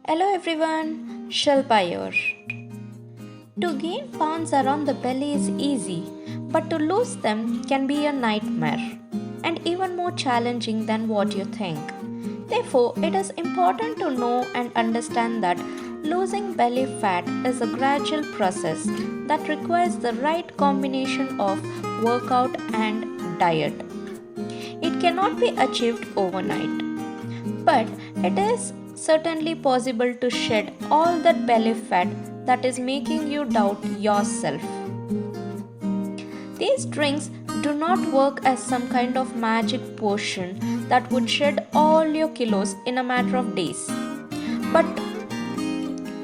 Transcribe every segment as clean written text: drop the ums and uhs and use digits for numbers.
Hello everyone, Shilpa here. To gain pounds around the belly is easy, but to lose them can be a nightmare and even more challenging than what you think. Therefore, it is important to know and understand that losing belly fat is a gradual process that requires the right combination of workout and diet. It cannot be achieved overnight, but it is certainly possible to shed all that belly fat that is making you doubt yourself. These drinks do not work as some kind of magic potion that would shed all your kilos in a matter of days. But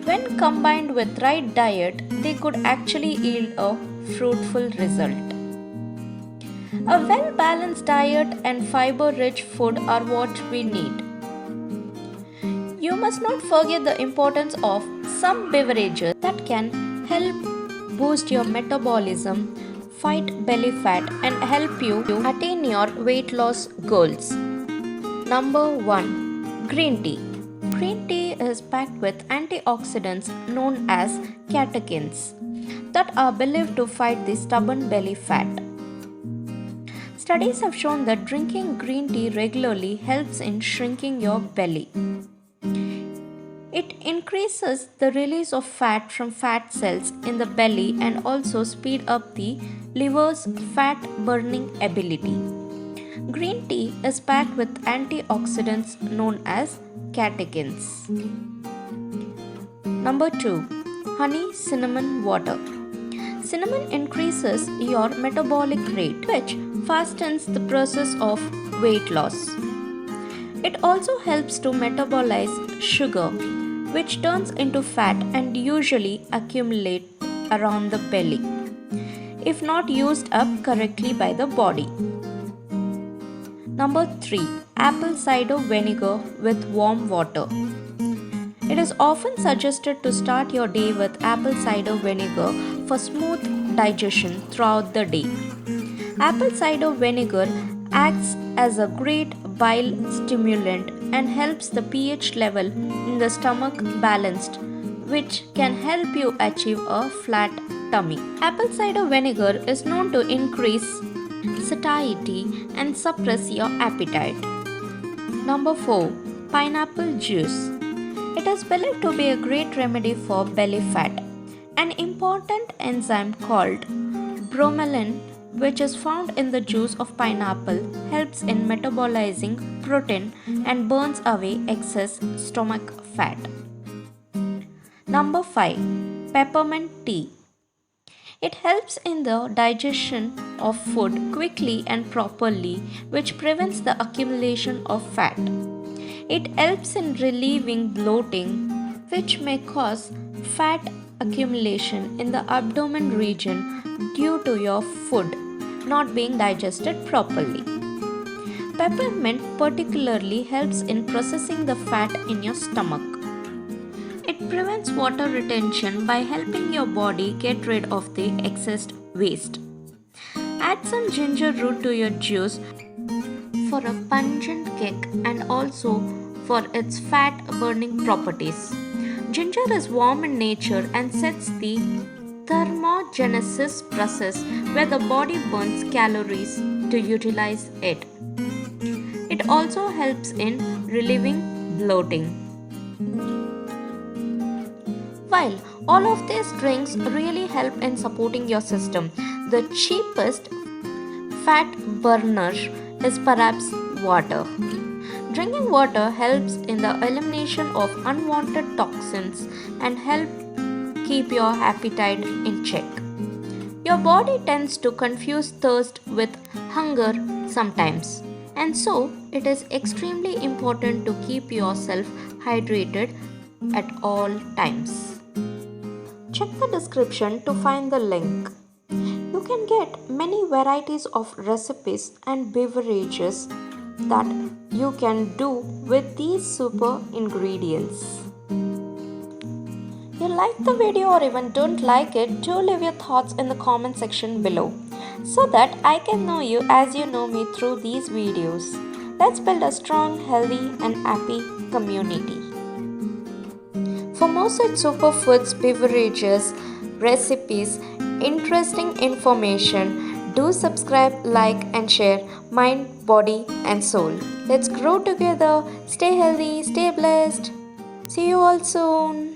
when combined with right diet, they could actually yield a fruitful result. A well balanced diet and fiber rich food are what we need. You must not forget the importance of some beverages that can help boost your metabolism, fight belly fat, and help you attain your weight loss goals. Number 1. Green tea. Green tea is packed with antioxidants known as catechins that are believed to fight the stubborn belly fat. Studies have shown that drinking green tea regularly helps in shrinking your belly. It increases the release of fat from fat cells in the belly and also speed up the liver's fat burning ability. Green tea is packed with antioxidants known as catechins. Number 2. Honey cinnamon water. Cinnamon increases your metabolic rate, which fastens the process of weight loss. It also helps to metabolize sugar, which turns into fat and usually accumulate around the belly if not used up correctly by the body. Number 3. Apple cider vinegar with warm water. It is often suggested to start your day with apple cider vinegar for smooth digestion throughout the day. Apple cider vinegar acts as a great bile stimulant and helps the pH level in the stomach balanced, which can help you achieve a flat tummy. Apple cider vinegar is known to increase satiety and suppress your appetite. Number 4. Pineapple juice. It is believed to be a great remedy for belly fat. An important enzyme called bromelain, which is found in the juice of pineapple, helps in metabolizing protein and burns away excess stomach fat. Number 5. Peppermint tea. It helps in the digestion of food quickly and properly, which prevents the accumulation of fat. It helps in relieving bloating, which may cause fat accumulation in the abdomen region due to your food not being digested properly. Peppermint particularly helps in processing the fat in your stomach. It prevents water retention by helping your body get rid of the excess waste. Add some ginger root to your juice for a pungent kick and also for its fat burning properties. Ginger is warm in nature and sets the thermogenesis process where the body burns calories to utilize it. It also helps in relieving bloating. While all of these drinks really help in supporting your system, the cheapest fat burner is perhaps water. Drinking water helps in the elimination of unwanted toxins and help keep your appetite in check. Your body tends to confuse thirst with hunger sometimes, and so it is extremely important to keep yourself hydrated at all times. Check the description to find the link. You can get many varieties of recipes and beverages that you can do with these super ingredients. You like the video or even don't like it, do leave your thoughts in the comment section below so that I can know you as you know me through these videos. Let's build a strong, healthy and happy community. For more such superfoods, beverages, recipes, interesting information, do subscribe, like, and share Mind, Body, and Soul. Let's grow together. Stay healthy, stay blessed. See you all soon.